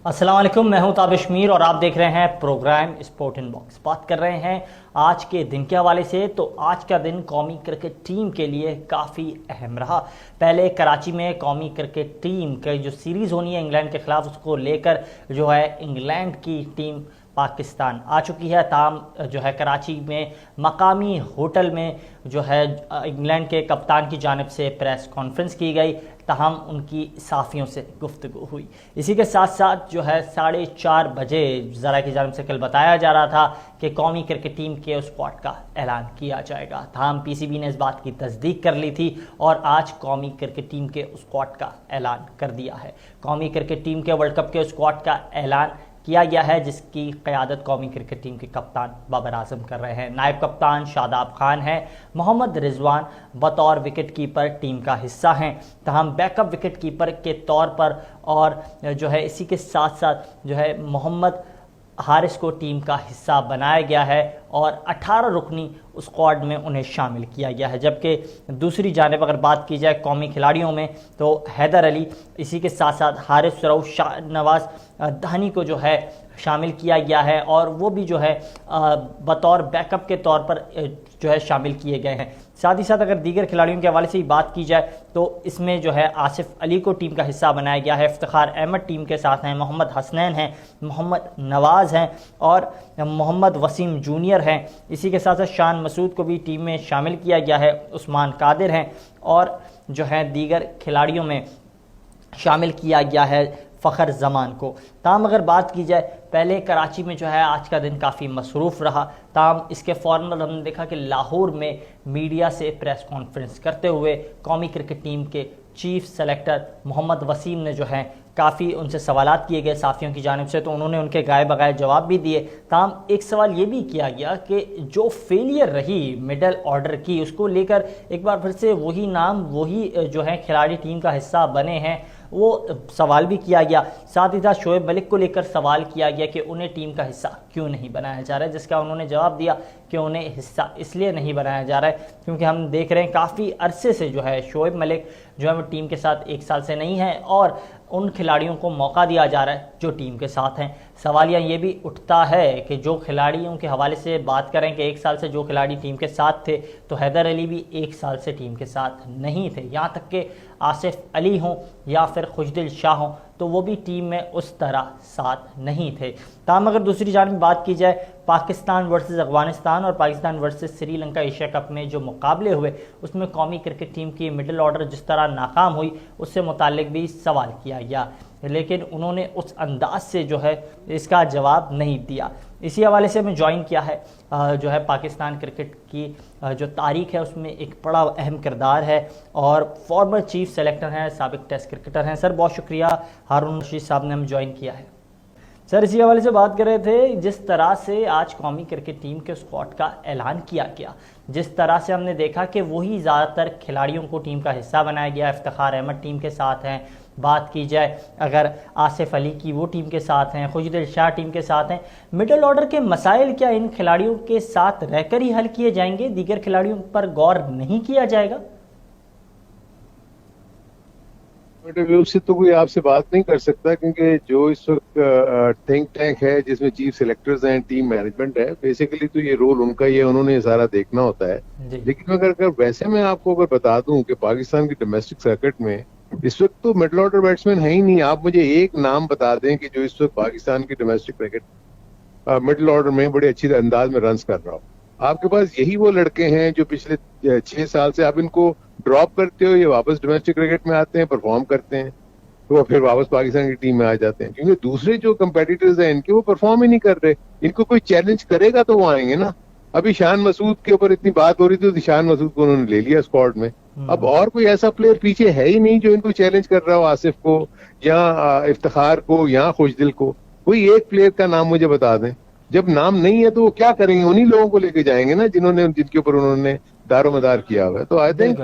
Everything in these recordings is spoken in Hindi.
अस्सलाम वालेकुम, मैं हूं ताबिश मीर और आप देख रहे हैं प्रोग्राम स्पोर्ट इन बॉक्स। बात कर रहे हैं आज के दिन के हवाले से। तो आज का दिन कौमी क्रिकेट टीम के लिए काफ़ी अहम रहा। पहले कराची में कौमी क्रिकेट टीम की जो सीरीज़ होनी है इंग्लैंड के ख़िलाफ़, उसको लेकर जो है इंग्लैंड की टीम पाकिस्तान आ चुकी है। ताम जो है कराची में मकामी होटल में जो है इंग्लैंड के कप्तान की जानिब से प्रेस कॉन्फ्रेंस की गई, तहम उनकी साफ़ियों से गुफ्तगू हुई। इसी के साथ साथ जो है 4:30 बजे ज़रा की जानिब से कल बताया जा रहा था कि कौमी क्रिकेट टीम के स्क्वाड का ऐलान किया जाएगा। तहम पीसीबी ने इस बात की तस्दीक कर ली थी और आज कौमी क्रिकेट टीम के स्क्वाड का ऐलान कर दिया है। कौमी क्रिकेट टीम के वर्ल्ड कप के स्क्वाड का ऐलान किया गया है, जिसकी क़यादत कौमी क्रिकेट टीम के कप्तान बाबर आजम कर रहे हैं। नायब कप्तान शादाब खान हैं। मोहम्मद रिजवान बतौर विकेट कीपर टीम का हिस्सा हैं। तहम बैकअप विकेट कीपर के तौर पर और जो है इसी के साथ साथ जो है मोहम्मद हारिस को टीम का हिस्सा बनाया गया है और 18 रुकनी स्क्वाड में उन्हें शामिल किया गया है। जबकि दूसरी जानिब अगर बात की जाए कौमी खिलाड़ियों में, तो हैदर अली, इसी के साथ साथ हारिस रऊफ, शाहनवाज धानी को जो है शामिल किया गया है और वो भी जो है बतौर बैकअप के तौर पर जो है शामिल किए गए हैं। साथ ही साथ अगर दीगर खिलाड़ियों के हवाले से ही बात की जाए तो इसमें जो है आसिफ अली को टीम का हिस्सा बनाया गया है। इफ्तिखार अहमद टीम के साथ हैं, मोहम्मद हसनैन हैं, मोहम्मद नवाज़ हैं और मोहम्मद वसीम जूनियर हैं। इसी के साथ साथ शान मसूद को भी टीम में शामिल किया गया है, उस्मान कादिर हैं और जो है दीगर खिलाड़ियों में शामिल किया गया है फ़खर जमान को। ताम अगर बात की जाए, पहले कराची में जो है आज का दिन काफ़ी मसरूफ़ रहा। ताम इसके फ़ौरन हमने देखा कि लाहौर में मीडिया से प्रेस कॉन्फ्रेंस करते हुए कौमी क्रिकेट टीम के चीफ सेलेक्टर मोहम्मद वसीम ने जो है काफ़ी उनसे सवालात किए गए साफ़ियों की जानिब से, तो उन्होंने उनके गाए बगाए जवाब भी दिए। ताम एक सवाल ये भी किया गया कि जो फेलियर रही मिडल ऑर्डर की, उसको लेकर एक बार फिर से वही नाम, वही जो है खिलाड़ी टीम का हिस्सा बने हैं, वो सवाल भी किया गया। साथ ही साथ शोएब मलिक को लेकर सवाल किया गया कि उन्हें टीम का हिस्सा क्यों नहीं बनाया जा रहा है, जिसका उन्होंने जवाब दिया कि उन्हें हिस्सा इसलिए नहीं बनाया जा रहा है क्योंकि हम देख रहे हैं काफ़ी अरसे से जो है शोएब मलिक जो है वो टीम के साथ 1 साल से नहीं है और उन खिलाड़ियों को मौका दिया जा रहा है जो टीम के साथ हैं। सवालिया ये भी उठता है कि जो खिलाड़ियों के हवाले से बात करें कि 1 साल से जो खिलाड़ी टीम के साथ थे, तो हैदर अली भी 1 साल से टीम के साथ नहीं थे। यहाँ तक कि आसिफ अली हों या फिर खुशदिल शाह हों, तो वो भी टीम में उस तरह साथ नहीं थे। ताम अगर दूसरी जानिब बात की जाए, पाकिस्तान वर्सेस अफगानिस्तान और Pakistan versus Sri Lanka Asia cup में जो मुकाबले हुए, उसमें कौमी क्रिकेट टीम की मिडिल ऑर्डर जिस तरह नाकाम हुई, उससे मुताल्लिक भी सवाल किया गया, लेकिन उन्होंने उस अंदाज से जो है इसका जवाब नहीं दिया। इसी हवाले से हमें ज्वाइन किया है जो है पाकिस्तान क्रिकेट की जो तारीख है उसमें एक बड़ा अहम किरदार है और फॉर्मर चीफ सेलेक्टर हैं, साबिक टेस्ट क्रिकेटर हैं। सर बहुत शुक्रिया, हारून रशीद साहब ने हमें ज्वाइन किया है। सर इसी हवाले से बात कर रहे थे, जिस तरह से आज कौमी क्रिकेट टीम के स्क्वाड का ऐलान किया गया, जिस तरह से हमने देखा कि वही ज़्यादातर खिलाड़ियों को टीम का हिस्सा बनाया गया। इफ्तिखार अहमद टीम के साथ हैं, बात की जाए अगर आसिफ अली की, वो टीम के साथ हैं, खुशदिल शाह टीम के साथ हैं। मिडिल ऑर्डर के मसाइल क्या इन खिलाड़ियों के साथ रहकर ही हल किए जाएंगे, दीगर खिलाड़ियों पर गौर नहीं किया जाएगा? व्यू से तो कोई आपसे बात नहीं कर सकता, क्योंकि जो इस वक्त थिंक टैंक है जिसमें चीफ सेलेक्टर्स हैं, टीम मैनेजमेंट है, बेसिकली तो ये रोल उनका ही है, उन्होंने ये सारा देखना होता है। लेकिन अगर वैसे मैं आपको अगर बता दूं कि पाकिस्तान की डोमेस्टिक सर्किट में इस वक्त तो मिडल ऑर्डर बैट्समैन है ही नहीं। आप मुझे एक नाम बता दें कि जो इस वक्त पाकिस्तान की डोमेस्टिक क्रिकेट मिडल ऑर्डर में बड़े अच्छी अंदाज में रन कर रहा हो। आपके पास यही वो लड़के हैं जो पिछले 6 साल से आप इनको ड्रॉप करते हो, ये वापस डोमेस्टिक क्रिकेट में आते हैं, परफॉर्म करते हैं, तो वो फिर वापस पाकिस्तान की टीम में आ जाते हैं, क्योंकि दूसरे जो कंपेटिटर्स हैं इनके वो परफॉर्म ही नहीं कर रहे। इनको कोई चैलेंज करेगा तो वो आएंगे ना। अभी शान मसूद के ऊपर इतनी बात हो रही थी, तो शान मसूद को उन्होंने ले लिया स्क्वाड में। अब और कोई ऐसा प्लेयर पीछे है ही नहीं जो इनको चैलेंज कर रहा हो, आसिफ को या इफ्तिखार को या खुशदिल को। कोई एक प्लेयर का नाम मुझे बता दें। जब नाम नहीं है तो वो क्या करेंगे? उन्हीं लोगों को लेके जाएंगे ना जिनके ऊपर उन्होंने दारोमदार किया हुआ है। तो आई थिंक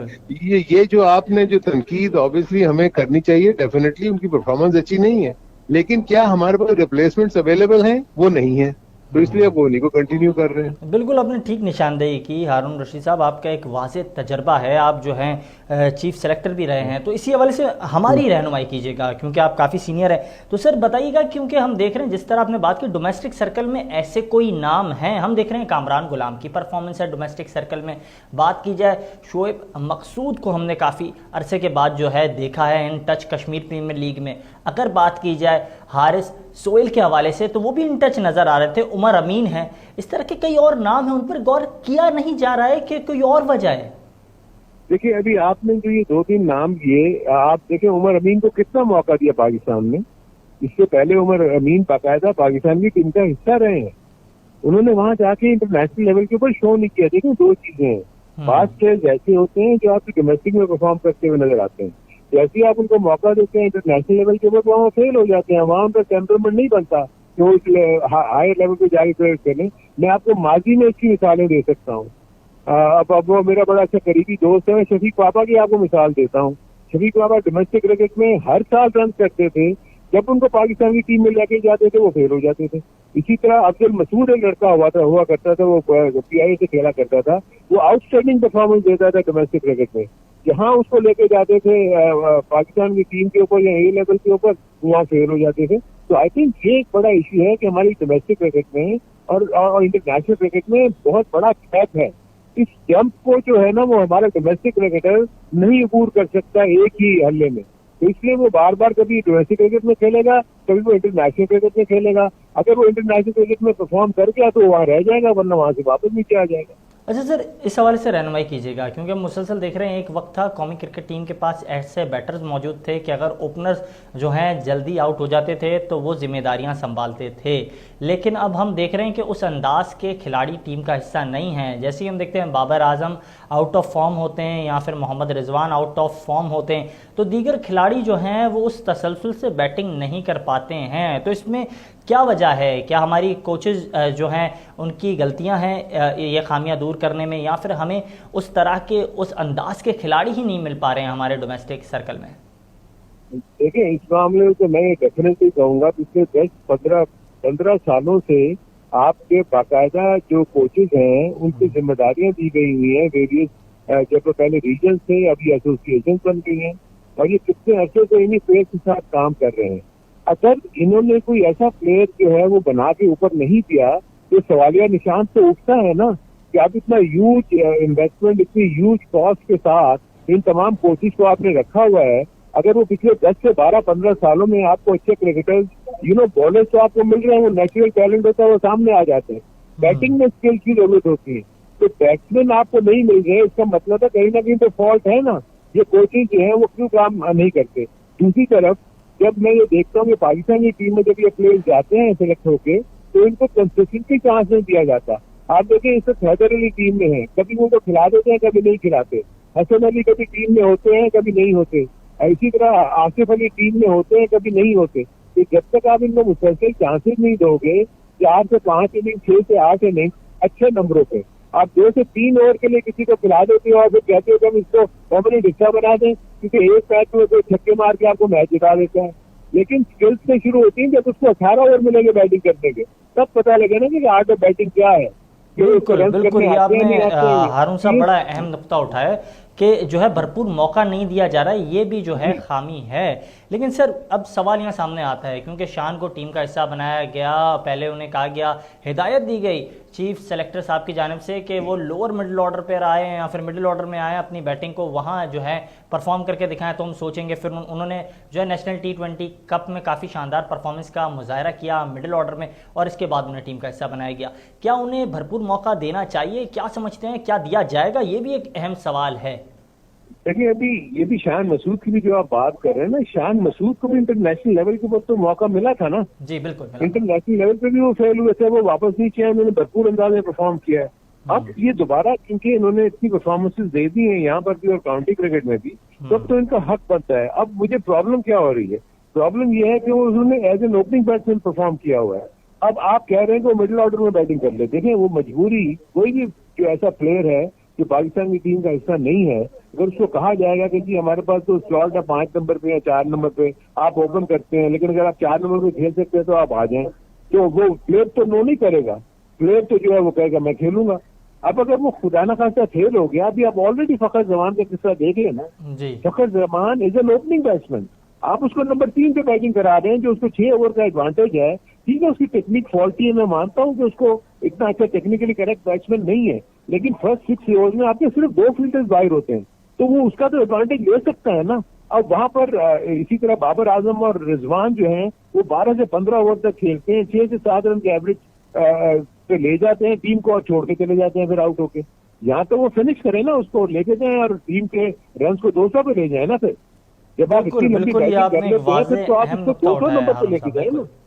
ये जो आपने जो तनकीद ऑब्वियसली हमें करनी चाहिए, डेफिनेटली उनकी परफॉर्मेंस अच्छी नहीं है, लेकिन क्या हमारे पास रिप्लेसमेंट्स अवेलेबल हैं? वो नहीं है। तो इसलिए अब वो उन्हीं को कंटिन्यू कर रहे हैं। बिल्कुल, आपने ठीक निशानदेही की हारून रशीद साहब। आपका एक वाज़ेह तजर्बा है, आप जो हैं चीफ सेलेक्टर भी रहे हैं, तो इसी हवाले से हमारी रहनुमाई कीजिएगा क्योंकि आप काफ़ी सीनियर हैं। तो सर बताइएगा, क्योंकि हम देख रहे हैं जिस तरह आपने बात की डोमेस्टिक सर्कल में ऐसे कोई नाम हैं, हम देख रहे हैं कामरान गुलाम की परफॉर्मेंस है डोमेस्टिक सर्कल में। बात की जाए शोएब मकसूद को हमने काफ़ी अरसे के बाद जो है देखा है इन टच कश्मीर प्रीमियर लीग में। अगर बात की जाए हारिस सोहेल के हवाले से तो वो भी इन टच नज़र आ रहे थे। उमर अमीन है, इस तरह के कई और नाम हैं, उन पर गौर किया नहीं जा रहा है कि कोई और वजह है। देखिए अभी आपने जो ये 2-3 नाम लिए, आप देखें उमर अमीन को कितना मौका दिया पाकिस्तान ने। इससे पहले उमर अमीन बाकायदा पाकिस्तान की टीम का हिस्सा रहे हैं। उन्होंने वहां जाके इंटरनेशनल लेवल के ऊपर शो नहीं किया। देखिए दो चीजें हैं, फास्ट प्लेयर्स ऐसे होते हैं जो आपकी डोमेस्टिक में परफॉर्म करते हुए नजर आते हैं, जैसे ही आप उनको मौका देते हैं इंटरनेशनल लेवल के ऊपर वहाँ फेल हो जाते हैं। वहां उनका टेम्परामेंट नहीं बनता कि वो हायर लेवल पे जाके प्लेयर करें। मैं आपको माजी में इसकी मिसालें दे सकता हूँ। अब वो मेरा बड़ा अच्छा करीबी दोस्त है, शफीक पापा की आपको मिसाल देता हूँ। शफीक पापा डोमेस्टिक क्रिकेट में हर साल रन करते थे, जब उनको पाकिस्तान की टीम में लेके जाते थे वो फेल हो जाते थे। इसी तरह अफजल मसूद एक लड़का हुआ करता था, वो PIA से खेला करता था, वो आउटस्टैंडिंग परफॉर्मेंस देता था डोमेस्टिक क्रिकेट में। जहां उसको लेके जाते थे पाकिस्तान की टीम के ऊपर या A लेवल के ऊपर, वहाँ फेल हो जाते थे। तो आई थिंक ये एक बड़ा इश्यू है कि हमारी डोमेस्टिक क्रिकेट में और इंटरनेशनल क्रिकेट में बहुत बड़ा गैप है। इस जंप को जो है ना वो हमारा डोमेस्टिक क्रिकेटर नहीं अबूर कर सकता एक ही हल्ले में। तो इसलिए वो बार बार कभी डोमेस्टिक क्रिकेट में खेलेगा, कभी वो इंटरनेशनल क्रिकेट में खेलेगा। अगर वो इंटरनेशनल क्रिकेट में परफॉर्म कर गया तो वहाँ रह जाएगा, वरना वहां से वापस नीचे आ जाएगा। अच्छा सर, इस हवाले से रहनुमाई कीजिएगा क्योंकि हम मुसलसल देख रहे हैं एक वक्त था कौमी क्रिकेट टीम के पास ऐसे बैटर्स मौजूद थे कि अगर ओपनर्स जो हैं जल्दी आउट हो जाते थे तो वो जिम्मेदारियां संभालते थे। लेकिन अब हम देख रहे हैं कि उस अंदाज के खिलाड़ी टीम का हिस्सा नहीं हैं। जैसे ही हम देखते हैं Babar Azam out of form होते हैं या फिर Mohammad Rizwan out of form होते हैं, तो दीगर खिलाड़ी जो हैं वो उस तसलसल से बैटिंग नहीं कर पाते हैं। तो इसमें क्या वजह है? क्या हमारी कोचेज जो हैं उनकी गलतियां हैं ये खामियां दूर करने में, या फिर हमें उस तरह के उस अंदाज के खिलाड़ी ही नहीं मिल पा रहे हैं हमारे डोमेस्टिक सर्कल में? देखिए इस मामले में तो मैं डेफिनेटली कहूंगा पिछले 10-15 सालों से आपके बाकायदा जो कोचेज हैं उनकी जिम्मेदारियां दी गई हुई हैं वेरियस, जब पहले रीजन थे अभी एसोसिएशन बन गई हैं, और ये कितने अर्से से इन्हीं प्लेयर के साथ काम कर रहे हैं। अगर इन्होंने कोई ऐसा प्लेयर जो है वो बना के ऊपर नहीं दिया तो सवालिया निशान तो उठता है ना कि आप इतना ह्यूज इन्वेस्टमेंट, इतनी ह्यूज कॉस्ट के साथ इन तमाम कोचेज को आपने रखा हुआ है। अगर वो पिछले 10 से 12-15 सालों में आपको अच्छे क्रिकेटर्स बॉलर्स तो आपको मिल रहे हैं, वो नेचुरल टैलेंट होता है, वो सामने आ जाते हैं। बैटिंग में स्किल की जरूरत होती है, तो बैट्समैन आपको नहीं मिल रहे, इसका मतलब है कहीं ना कहीं तो फॉल्ट है ना। ये कोचेज जो है वो क्यों काम नहीं करते। दूसरी तरफ जब मैं ये देखता हूँ कि पाकिस्तान की टीम में जब ये प्लेयर जाते हैं सिलेक्ट होके तो इनको कंसिस्टेंसी चांस नहीं दिया जाता। आप देखें इस वक्त हैदर अली टीम में है, कभी उनको खिला देते हैं कभी नहीं खिलाते। हसन अली कभी टीम में होते हैं कभी नहीं होते। इसी तरह आसिफ अली टीम में होते हैं कभी नहीं होते। तो जब तक आप इनको मुसलसल चांसेस नहीं दोगे, 4 से 5 इनिंग, 6 से 8 इनिंग अच्छे नंबरों पे, आप 2 से 3 ओवर के लिए किसी को खिला देते हो और फिर कहते हो कि हम इसको परमानेंट हिस्सा बना दें क्योंकि एक मैच में कोई छक्के मार के आपको मैच जिता देता है। लेकिन स्किल्स से शुरू होती है जब उसको 18 ओवर मिलेंगे बैटिंग करने के, तब पता लगे ना कि आर्ट ऑफ बैटिंग क्या है। बिल्कुल बिल्कुल, ये आपने हारून साहब बड़ा अहम नुक्ता उठाया कि जो है भरपूर मौका नहीं दिया जा रहा है, ये भी जो है खामी है। लेकिन सर अब सवाल यहाँ सामने आता है क्योंकि शान को टीम का हिस्सा बनाया गया, पहले उन्हें कहा गया, हिदायत दी गई चीफ सेलेक्टर साहब की जानिब से कि वो लोअर मिडिल ऑर्डर पर आए या फिर मिडिल ऑर्डर में आए, अपनी बैटिंग को वहाँ जो है परफॉर्म करके दिखाएं तो हम सोचेंगे। फिर उन्होंने जो है नेशनल T20 कप में काफ़ी शानदार परफॉर्मेंस का मुजाहरा किया मिडिल ऑर्डर में, और इसके बाद उन्हें टीम का हिस्सा बनाया गया। क्या उन्हें भरपूर मौका देना चाहिए? क्या समझते हैं, क्या दिया जाएगा? ये भी एक अहम सवाल है। देखिए अभी ये भी शान मसूद की भी जो आप बात कर रहे हैं ना, शान मसूद को भी इंटरनेशनल लेवल के ऊपर तो मौका मिला था ना। जी बिल्कुल, इंटरनेशनल लेवल पे भी वो फेल हुए थे, वो वापस नीचे आए, उन्होंने भरपूर अंदाज में परफॉर्म किया है। अब ये दोबारा क्योंकि इन्होंने इतनी परफॉर्मेंसेस दे दी हैं यहाँ पर भी और काउंटी क्रिकेट में भी, तब तो इनका हक बनता है। अब मुझे प्रॉब्लम क्या हो रही है, प्रॉब्लम ये है कि वो उन्होंने as an opening batsman perform किया हुआ है। अब आप कह रहे हैं कि वो मिडिल ऑर्डर में बैटिंग कर ले। देखें वो मजबूरी, कोई भी जो ऐसा प्लेयर है जो पाकिस्तान की टीम का हिस्सा नहीं है, अगर उसको कहा जाएगा कि जी हमारे पास तो स्लॉट है 5 नंबर पे या 4 नंबर पे, आप ओपन करते हैं, लेकिन अगर आप 4 नंबर पे खेल सकते हैं तो आप आ जाएं, तो वो प्लेयर तो नो नहीं करेगा, प्लेयर तो जो है वो कहेगा मैं खेलूंगा। अब अगर वो खुदा ना खास्ता फेल हो गया, अभी आप ऑलरेडी फखर जमान का किस्सा देख लेना। जी Fakhar Zaman is an opening batsman, आप उसको नंबर 3 पे बैटिंग करा रहे हैं, जो उसको 6 ओवर का एडवांटेज है। ठीक है, उसकी टेक्निक फॉल्टी है, मैं मानता हूं कि उसको इतना अच्छा टेक्निकली करेक्ट बैट्समैन नहीं है, लेकिन फर्स्ट 6 ओवर में आपके सिर्फ 2 फील्डर्स बाहर होते हैं, तो वो उसका तो एडवांटेज ले सकता है ना। अब वहां पर इसी तरह बाबर आजम और रिजवान जो हैं वो 12 से 15 ओवर तक खेलते हैं, 6 से 7 रन के एवरेज पे ले जाते हैं टीम को और छोड़ के चले जाते हैं फिर आउट होके। यहाँ तो वो फिनिश करें ना, उसको लेके जाए और टीम के रन को 200 पे ले जाए ना। फिर जब आप बिल्कुल इतनी लंबी बिल्कुल, ये बैटिंग कर आपने एक लेते हैं वाज़ेह तो आप अहम उसको नुक्ता 200 उठाया है नंबर पे हारून लेके साहब। जाए ना। बिल्कुल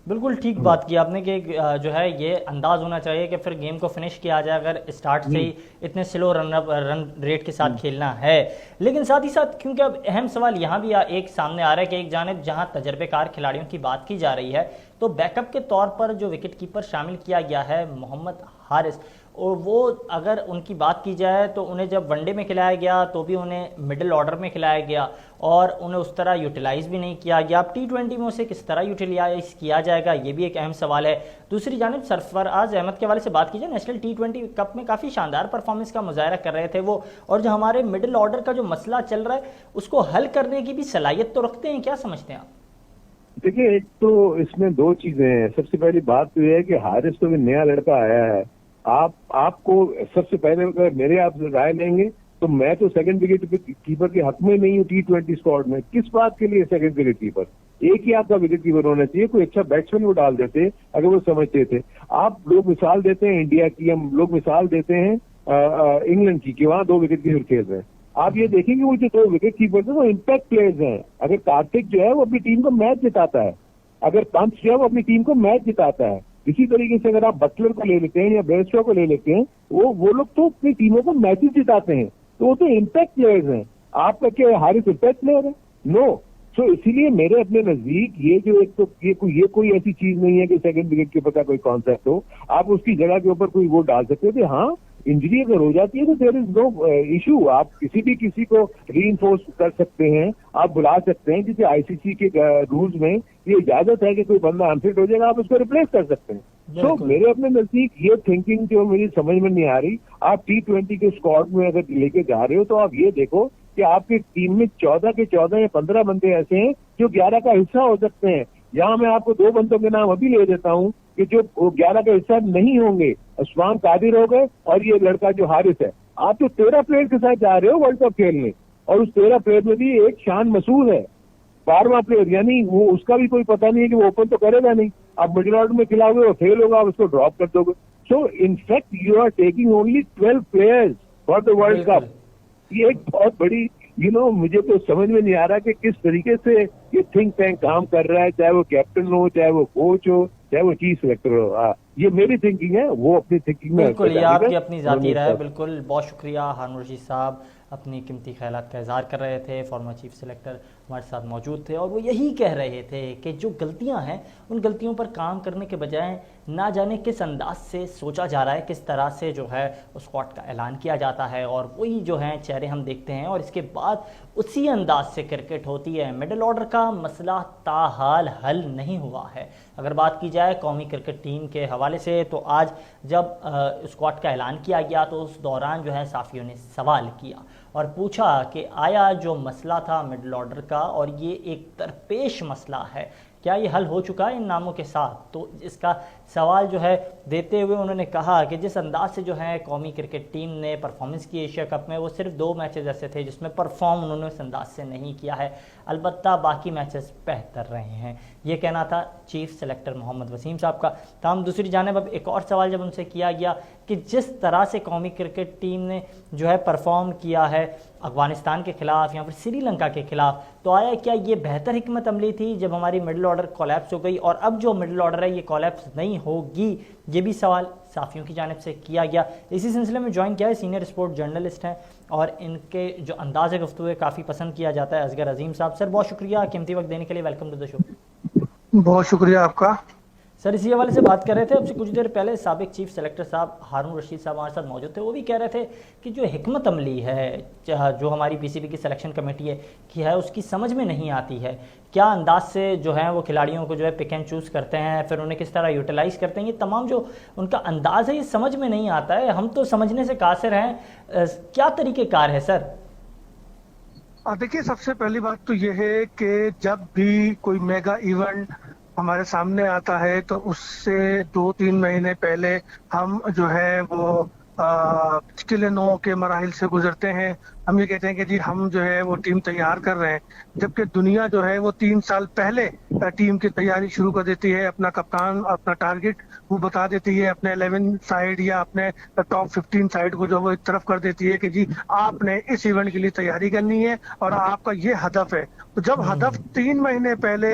बिल्कुल ठीक बात की आपने कि जो है ये अंदाज होना चाहिए कि फिर गेम को फिनिश किया जाए अगर स्टार्ट से ही इतने स्लो रन रेट के साथ खेलना है। लेकिन साथ ही साथ क्योंकि अब अहम सवाल यहाँ भी एक सामने आ रहा है कि एक जानिब जहाँ तजर्बेकार खिलाड़ियों की बात की जा रही है, तो बैकअप के तौर पर जो विकेट कीपर शामिल किया गया है मोहम्मद हारिस, और वो अगर उनकी बात की जाए तो उन्हें जब वनडे में खिलाया गया तो भी उन्हें मिडिल ऑर्डर में खिलाया गया और उन्हें उस तरह यूटिलाइज भी नहीं किया गया। अब T20 में उसे किस तरह यूटिलाइज किया जाएगा, ये भी एक अहम सवाल है। दूसरी जानिब सरफराज अहमद के हवाले से बात की जाए, नेशनल T20 कप में काफ़ी शानदार परफॉर्मेंस का मुजाहरा कर रहे थे वो, और जो हमारे मिडिल ऑर्डर का जो मसला चल रहा है उसको हल करने की भी सलाहियत तो रखते हैं, क्या समझते हैं आप? देखिए, एक तो इसमें 2 चीजें हैं। सबसे पहली बात तो यह है कि हारिस तो भी नया लड़का आया है। आपको सबसे पहले अगर मेरे आप राय लेंगे तो मैं तो सेकंड विकेट कीपर के हक में नहीं हूँ T20 स्क्वाड में। किस बात के लिए सेकंड विकेट कीपर? एक ही आपका विकेट कीपर होना चाहिए, कोई अच्छा बैट्समैन वो डाल देते अगर वो समझते थे। आप लोग मिसाल देते हैं इंडिया की, हम लोग मिसाल देते हैं इंग्लैंड की, कि वहां 2 विकेट कीपर खेल रहे हैं। आप ये देखेंगे वो जो 2 विकेट कीपर थे वो इम्पैक्ट प्लेयर्स हैं। अगर कार्तिक जो है वो अपनी टीम को मैच जिताता है, अगर पंत जो है वो अपनी टीम को मैच जिताता है। इसी तरीके से अगर आप बटलर को ले लेते हैं या ब्रेस्टो को ले लेते हैं, वो लोग तो अपनी टीमों को मैचेस जिताते हैं, तो वो तो इम्पैक्ट प्लेयर्स हैं। आपका क्या हारिस इम्पैक्ट प्लेयर है? नो। सो इसीलिए मेरे अपने नजदीक ये जो एक तो ये कोई ऐसी चीज नहीं है कि सेकंड विकेट कीपर का कोई कॉन्सेप्ट हो, आप उसकी जगह के ऊपर कोई वो डाल सकते हो। हाँ, इंजरी अगर हो जाती है तो देयर इज नो इशू, आप किसी को रीइंफोर्स कर सकते हैं, आप बुला सकते हैं, क्योंकि आईसीसी के रूल्स में ये इजाजत है कि कोई बंदा अनफिट हो जाएगा आप उसको रिप्लेस कर सकते हैं। तो मेरे अपने नजदीक ये थिंकिंग जो मेरी समझ में नहीं आ रही। आप T20 के स्क्वाड में अगर लेके जा रहे हो तो आप ये देखो कि आपकी टीम में 14 के 14 या 15 बंदे ऐसे हैं जो 11 का हिस्सा हो सकते हैं। यहाँ मैं आपको 2 बंदों के नाम अभी ले देता हूँ कि जो 11 का हिस्सा नहीं होंगे। उस्मान कादिर हो गए और ये लड़का जो हारिस है। आप तो 13 प्लेयर के साथ जा रहे हो वर्ल्ड कप खेलने, और उस 13 प्लेयर में भी एक शान मसूद है 12वां प्लेयर, यानी वो उसका भी कोई पता नहीं है कि वो ओपन तो करेगा नहीं। आप मिडिल ऑर्डर में खिलाओगे, वो फेल होगा, आप उसको ड्रॉप कर दोगे। So in fact you are taking only 12 players for the world cup. ये एक बहुत बड़ी मुझे तो समझ में नहीं आ रहा कि किस तरीके से ये थिंक टैंक काम कर रहा है, चाहे वो कैप्टन हो, चाहे वो कोच हो, चाहे वो चीफ सेलेक्टर हो। ये मेरी थिंकिंग है, वो अपनी थिंकिंग में। बिल्कुल, ये आपकी अपनी जाती राय है। बिल्कुल, बहुत शुक्रिया। हारून रशीद साहब अपनी कीमती ख्यालात का इजहार कर रहे थे, फॉर्मर चीफ सेलेक्टर हमारे साथ मौजूद थे, और वो यही कह रहे थे कि जो गलतियां हैं उन गलतियों पर काम करने के बजाय ना जाने किस अंदाज से सोचा जा रहा है, किस तरह से जो है उस स्क्वाड का ऐलान किया जाता है, और वही जो है चेहरे हम देखते हैं, और इसके बाद उसी अंदाज से क्रिकेट होती है। मिडिल ऑर्डर का मसला ताहाल हल नहीं हुआ है। अगर बात की जाए कौमी क्रिकेट टीम के हवाले से, तो आज जब स्क्वाड का ऐलान किया गया तो उस दौरान जो है साफियों ने सवाल किया और पूछा कि आया जो मसला था मिडिल ऑर्डर का, और ये एक दरपेश मसला है, क्या ये हल हो चुका है इन नामों के साथ? तो इसका सवाल जो है देते हुए उन्होंने कहा कि जिस अंदाज से जो है कौमी क्रिकेट टीम ने परफॉर्मेंस की एशिया कप में, वो सिर्फ 2 मैचेस ऐसे थे जिसमें परफॉर्म उन्होंने उस अंदाज से नहीं किया है, अलबत्ता बाकी मैचेस बेहतर रहे हैं। ये कहना था चीफ सेलेक्टर मोहम्मद वसीम साहब का। तमाम दूसरी जानिब अब एक और सवाल जब उनसे किया गया कि जिस तरह से कौमी क्रिकेट टीम ने जो है परफॉर्म किया है अफगानिस्तान के खिलाफ या फिर श्रीलंका के खिलाफ, तो आया क्या ये बेहतर हिकमत अमली थी जब हमारी मिडिल ऑर्डर कोलैप्स हो गई, और अब जो मिडिल ऑर्डर है ये कोलैप्स नहीं होगी? ये भी सवाल साफियों की जानिब से किया गया। इसी सिलसिले में ज्वाइन किया है सीनियर स्पोर्ट जर्नलिस्ट हैं और इनके जो अंदाज़ गुफ्तगू है काफ़ी पसंद किया जाता है, असगर अजीम साहब। सर बहुत शुक्रिया कीमती वक्त देने के लिए, वेलकम टू द शो। बहुत शुक्रिया आपका। सर इसी हवाले से बात कर रहे थे आपसे कुछ देर पहले। साबिक चीफ सेलेक्टर साहब हारून रशीद साहब हमारे साथ मौजूद थे, वो भी कह रहे थे कि जो हिकमत अमली है जो हमारी पीसीबी की सिलेक्शन कमेटी है की है उसकी समझ में नहीं आती है। क्या अंदाज से जो है वो खिलाड़ियों को जो है पिक एंड चूज़ करते हैं, फिर उन्हें किस तरह यूटिलाइज करते हैं, ये तमाम जो उनका अंदाज है ये समझ में नहीं आता है। हम तो समझने से कासिर हैं, क्या तरीक़ेकार है सर? देखिए, सबसे पहली बात तो ये है कि जब भी कोई मेगा इवेंट हमारे सामने आता है तो उससे 2-3 महीने पहले हम जो है वो मुश्किल नौ के मराहिल से गुजरते हैं। हम ये कहते हैं कि जी हम जो है वो टीम तैयार कर रहे हैं, जबकि दुनिया जो है वो 3 साल पहले टीम की तैयारी शुरू कर देती है। अपना कप्तान, अपना टारगेट वो बता देती है, अपने 11 साइड या अपने टॉप 15 साइड को जो वो एक तरफ कर देती है कि जी आपने इस इवेंट के लिए तैयारी करनी है और आपका ये हदफ है। तो जब हदफ 3 महीने पहले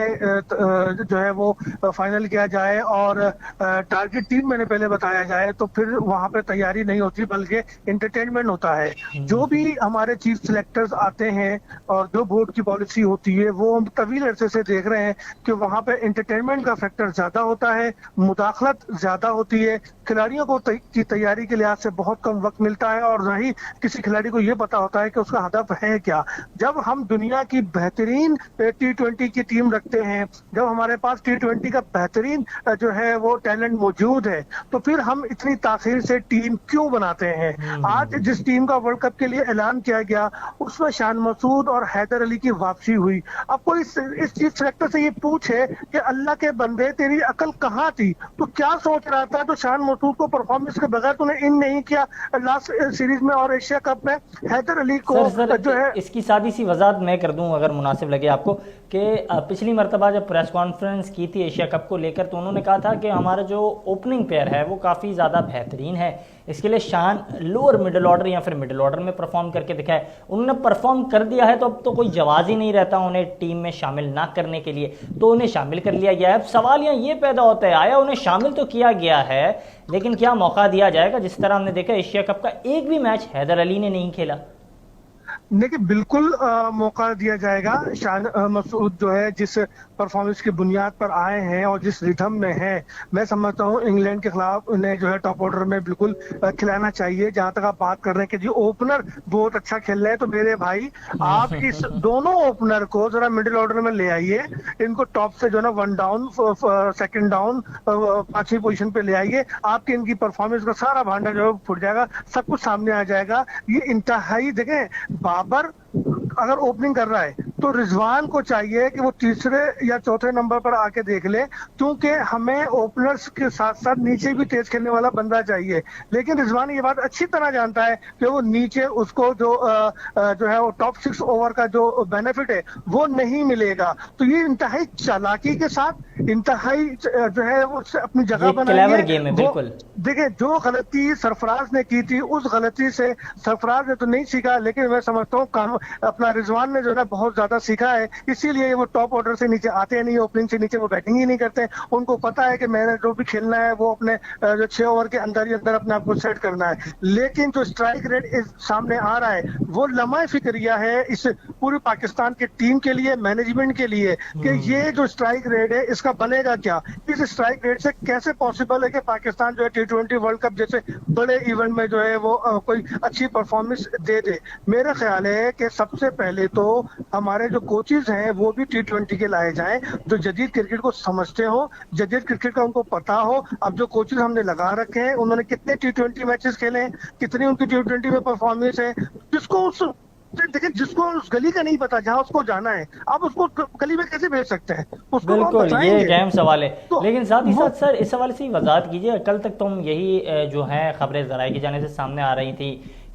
जो है वो फाइनल किया जाए और टारगेट 3 महीने पहले बताया जाए तो फिर वहां पे तैयारी नहीं होती बल्कि एंटरटेनमेंट होता है। जो भी हमारे चीफ सिलेक्टर्स आते हैं और जो बोर्ड की पॉलिसी होती है वो हम तवील अरसे से देख रहे हैं कि वहां पे एंटरटेनमेंट का फैक्टर ज्यादा होता है, मुदाखलत ज्यादा होती है, खिलाड़ियों को की तैयारी के लिहाज से बहुत कम वक्त मिलता है और नहीं किसी खिलाड़ी को ये पता होता है कि उसका हदफ है क्या। जब हम दुनिया की बेहतरीन T20 की टीम रखते हैं, जब हमारे पास T20 का बेहतरीन जो है वो टैलेंट मौजूद है, तो फिर हम इतनी ताखीर से टीम क्यों बनाते हैं। आज जिस टीम का वर्ल्ड कप के लिए ऐलान किया गया उसमें शान मसूद और हैदर अली की वापसी हुई। अब कोई इस चीफ सेलेक्टर से ये पूछे कि अल्लाह के बंदे तेरी अकल कहाँ थी, तो क्या सोच रहा था, तो शान मसूद को परफॉर्मेंस के बगैर तूने इन नहीं किया लास्ट सीरीज में और एशिया कप में। हैदर अली को सर जो है इसकी सादी सी वजाहत मैं कर दूं अगर मुनासिब लगे आपको कि पिछली मरतबा जब प्रेस कॉन्फ्रेंस की थी एशिया कप को लेकर तो उन्होंने कहा था कि हमारा जो ओपनिंग पेयर है वो काफ़ी ज़्यादा बेहतरीन है, इसके लिए शान लोअर मिडिल ऑर्डर या फिर मिडिल ऑर्डर में परफॉर्म करके दिखाए। उन्होंने परफॉर्म कर दिया है तो अब तो कोई जवाब ही नहीं रहता उन्हें टीम में शामिल ना करने के लिए, तो उन्हें शामिल कर लिया गया है। अब सवाल यहाँ ये पैदा होता है, आया उन्हें शामिल तो किया गया है लेकिन क्या मौका दिया जाएगा? जिस तरह हमने देखा एशिया कप का एक भी मैच हैदर अली ने नहीं खेला। देखिए, बिल्कुल मौका दिया जाएगा। शान मसूद जो है जिस परफॉर्मेंस की बुनियाद पर आए हैं और जिस रिथम में है, मैं समझता हूँ इंग्लैंड के खिलाफ उन्हें जो है टॉप ऑर्डर में बिल्कुल खिलाना चाहिए। जहां तक आप बात कर रहे हैं कि जी ओपनर बहुत अच्छा खेल रहे हैं, तो मेरे भाई आप इस दोनों ओपनर को जरा मिडिल ऑर्डर में ले आइए, इनको टॉप से जो ना 1 डाउन 2nd डाउन 5वीं पोजीशन पे ले आइए, आपकी इनकी परफॉर्मेंस का सारा भांडा जो है फुट जाएगा, सब कुछ सामने आ जाएगा। ये इंतहाई देखें, बाबर अगर ओपनिंग कर रहा है तो रिजवान को चाहिए कि वो 3रे या 4थे नंबर पर आके देख ले, क्योंकि हमें ओपनर्स के साथ साथ नीचे भी तेज खेलने वाला बंदा चाहिए। लेकिन रिजवान ये बात अच्छी तरह जानता है कि वो नीचे उसको जो है वो टॉप 6 ओवर का जो बेनिफिट है वो नहीं मिलेगा। तो ये इंतहाई चालाकी के साथ इंतहाई जो है वो अपनी जगह बनाएंगे। देखिए, जो गलती सरफराज ने की थी उस गलती से सरफराज ने तो नहीं सीखा, लेकिन मैं समझता हूँ अपना रिजवान ने जो है बहुत ज्यादा सीखा है, इसीलिए वो टॉप ऑर्डर से नीचे आते नहीं, ओपनिंग से नीचे वो बैटिंग ही नहीं करते। उनको पता है कि मैंने जो भी खेलना है वो अपने जो 6 ओवर के अंदर ही अंदर अपने आप को सेट करना है। लेकिन जो स्ट्राइक रेट इस सामने आ रहा है वो लम्हा फिक्रिया है इस पूरी पाकिस्तान की टीम के लिए, मैनेजमेंट के लिए, कि ये जो स्ट्राइक रेट है इसका बनेगा क्या। इस स्ट्राइक रेट से कैसे पॉसिबल है कि पाकिस्तान जो है T20 वर्ल्ड कप जैसे बड़े इवेंट में जो है वो कोई अच्छी परफॉर्मेंस दे दे। मेरा ख्याल है कि सबसे पहले तो हमारे जो कोचेज हैं वो भी T20 के लाए जाएं, जो जदीद क्रिकेट को समझते हो, जदीद क्रिकेट का उनको पता हो। अब जो कोचेज हमने लगा रखे हैं उन्होंने कितने T20 मैचेस खेले हैं, कितनी उनकी T20 में परफॉर्मेंस है, देखिए जिसको उस गली का नहीं पता जहां उसको जाना है, आप उसको गली में कैसे भेज सकते हैं? उसको बिल्कुल, ये एक अहम सवाल है। तो लेकिन साथ ही साथ सर इस सवाल से वजाहत कीजिए, कल तक तो हम यही जो है खबरें ज़राए की जाने से सामने आ रही थी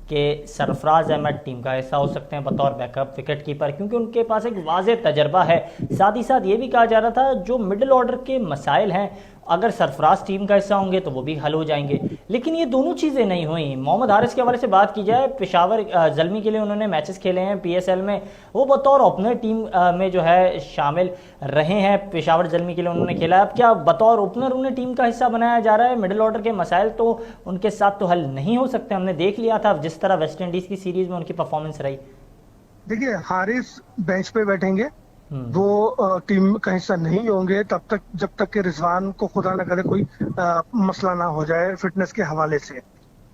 कि सरफराज अहमद टीम का हिस्सा हो सकते हैं बतौर बैकअप विकेट कीपर, क्योंकि उनके पास एक वाज़ेह तजर्बा है। साथ ही साथ ये भी कहा जा रहा था जो मिडिल ऑर्डर के मसाइल हैं अगर सरफराज टीम का हिस्सा होंगे तो वो भी हल हो जाएंगे, लेकिन ये दोनों चीज़ें नहीं हुई। मोहम्मद हारिस के हवाले से बात की जाए, पेशावर ज़ल्मी के लिए उन्होंने मैचेस खेले हैं PSL में, वो बतौर ओपनर टीम में जो है शामिल रहे हैं, पेशावर ज़ल्मी के लिए उन्होंने खेला। अब क्या बतौर ओपनर उन्हें टीम का हिस्सा बनाया जा रहा है? मिडिल ऑर्डर के मसाइल तो उनके साथ तो हल नहीं हो सकते, हमने देख लिया था जिस तरह वेस्ट इंडीज़ की सीरीज़ में उनकी परफॉर्मेंस रही। देखिए, हारिस बेंच पे बैठेंगे, वो टीम का हिस्सा नहीं होंगे तब तक, जब तक कि रिजवान को खुदा न करे कोई मसला ना हो जाए फिटनेस के हवाले से।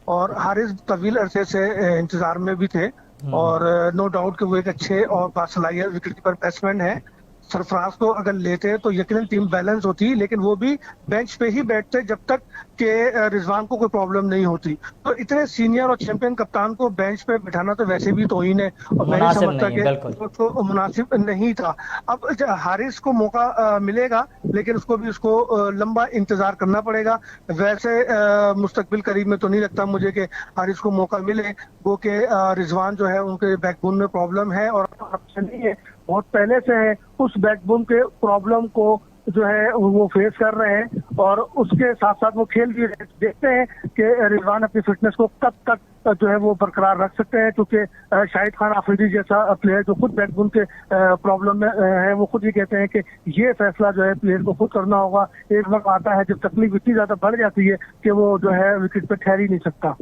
और हारिस तवील अरसे से इंतजार में भी थे, और नो डाउट कि वो एक अच्छे और बासलाहियत विकेट कीपर बैट्समैन है। सरफराज को अगर लेते तो यकीनन टीम बैलेंस होती, लेकिन वो भी बेंच पे ही बैठते जब तक कि रिजवान को कोई प्रॉब्लम नहीं होती। तो इतने सीनियर और चैंपियन कप्तान को बेंच पे बिठाना तो वैसे भी तोहिन है, और मैं नहीं मुनासिब समझता नहीं है, बिल्कुल। कि उसको मुनासिब नहीं था। अब हारिस को मौका मिलेगा, लेकिन उसको लंबा इंतजार करना पड़ेगा। वैसे मुस्तकबिल करीब में तो नहीं लगता मुझे कि हारिस को मौका मिले। वो के रिजवान जो है उनके बैकबोन में प्रॉब्लम है, और ऑप्शन नहीं है, बहुत पहले से है। उस बैकबोन के प्रॉब्लम को जो है वो फेस कर रहे हैं, और उसके साथ साथ वो खेल भी रहे। देखते हैं कि रिजवान अपनी फिटनेस को कब तक जो है वो बरकरार रख सकते हैं, क्योंकि शाहिद खान आफरीदी जैसा प्लेयर जो खुद बैकबोन के प्रॉब्लम में है, वो खुद ही कहते हैं कि ये फैसला जो है प्लेयर को खुद करना होगा। एक वक्त आता है जब तकलीफ इतनी ज्यादा बढ़ जाती है कि वो जो है विकेट पे ठहर ही नहीं सकता।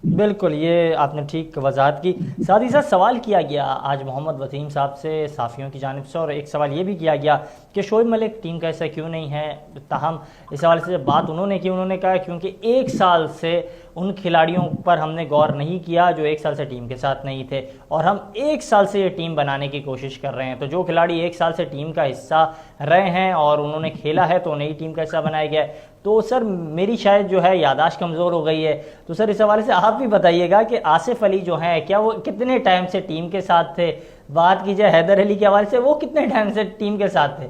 बिल्कुल, ये आपने ठीक वजाहत की। साथ ही साथ सवाल किया गया आज मोहम्मद वसीम साहब से साफ़ियों की जानिब से, और एक सवाल ये भी किया गया कि शोएब मलिक टीम का ऐसा क्यों नहीं है। ताहम इस हवाले से जब बात उन्होंने की, उन्होंने कहा क्योंकि एक साल से उन खिलाड़ियों पर हमने गौर नहीं किया जो एक साल से टीम के साथ नहीं थे, और हम एक साल से ये टीम बनाने की कोशिश कर रहे हैं। तो जो खिलाड़ी एक साल से टीम का हिस्सा रहे हैं और उन्होंने खेला है तो उन्हें ही टीम का हिस्सा बनाया गया है। तो सर मेरी शायद जो है यादाश्त कमज़ोर हो गई है, तो सर इस हवाले से आप भी बताइएगा कि आसिफ अली जो हैं क्या वो कितने टाइम से टीम के साथ थे। बात की जाए हैदर अली के हवाले से, वो कितने टाइम से टीम के साथ थे।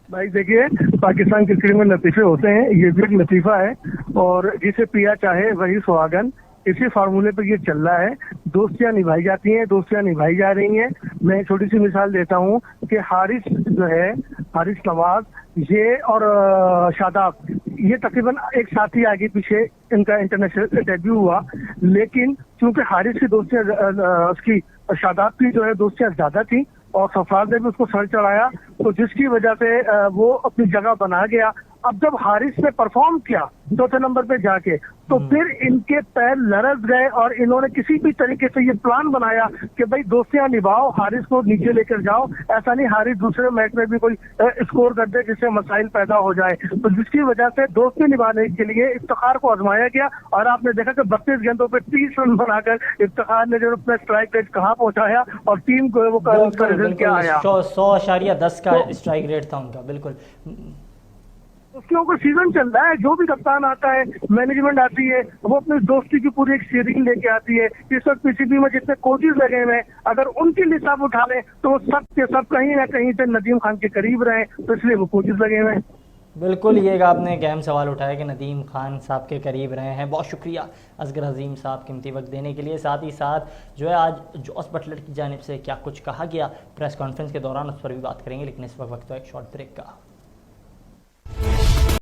भाई देखिए, पाकिस्तान क्रिकेट में लतीफे होते हैं, ये भी एक लतीफा है, और जिसे पिया चाहे वही सुहागन। इसी फार्मूले पर ये चल रहा है। दोस्तियां निभाई जाती हैं, दोस्तियां निभाई जा रही हैं। मैं छोटी सी मिसाल देता हूँ कि हारिस जो है, हारिस नवाज ये और शादाब, ये तकरीबन एक साथ ही आगे पीछे इनका इंटरनेशनल डेब्यू हुआ, लेकिन क्योंकि हारिस की दोस्तियां उसकी शादाब की जो है दोस्तियां ज्यादा थी, और सरफराज ने भी उसको सर चढ़ाया, तो जिसकी वजह से वो अपनी जगह बना गया। अब जब हारिस ने परफॉर्म किया चौथे नंबर पे जाके, तो फिर इनके पैर लरस गए, और इन्होंने किसी भी तरीके से ये प्लान बनाया कि भाई दोस्तियां निभाओ, हारिस को नीचे लेकर जाओ। ऐसा नहीं हारिस दूसरे मैच में भी कोई स्कोर कर दे जिससे मसाइल पैदा हो जाए, तो जिसकी वजह से दोस्ती निभाने के लिए इफ्तिखार को आजमाया गया। और आपने देखा कि 32 गेंदों पे 30 रन बनाकर इफ्तिखार ने जो अपना स्ट्राइक रेट कहाँ पहुंचाया, और टीम को वो उसका रिजल्ट क्या आया। 100.10 का स्ट्राइक रेट था उनका। बिल्कुल, उसके ऊपर सीजन चल रहा है, जो भी कप्तान आता है, मैनेजमेंट आती है, वो अपनी दोस्ती की पूरी एक सीरीज लेके आती है। इस वक्त पीसीबी में जितने कोचेज लगे हुए हैं, अगर उनकी लिस्ट आप उठा लें तो सब के सब कहीं ना कहीं से नदीम खान के करीब रहे, तो इसलिए वो कोचेज लगे हुए हैं। बिल्कुल, ये आपने एक अहम सवाल उठाया कि नदीम खान साहब के करीब रहे हैं। बहुत शुक्रिया असगर अजीम साहब कीमती वक्त देने के लिए। साथ ही साथ जो है आज जॉस बटलर की जानिब से क्या कुछ कहा गया प्रेस कॉन्फ्रेंस के दौरान, उस पर भी बात करेंगे, लेकिन इस वक्त है एक शॉर्ट ब्रेक का।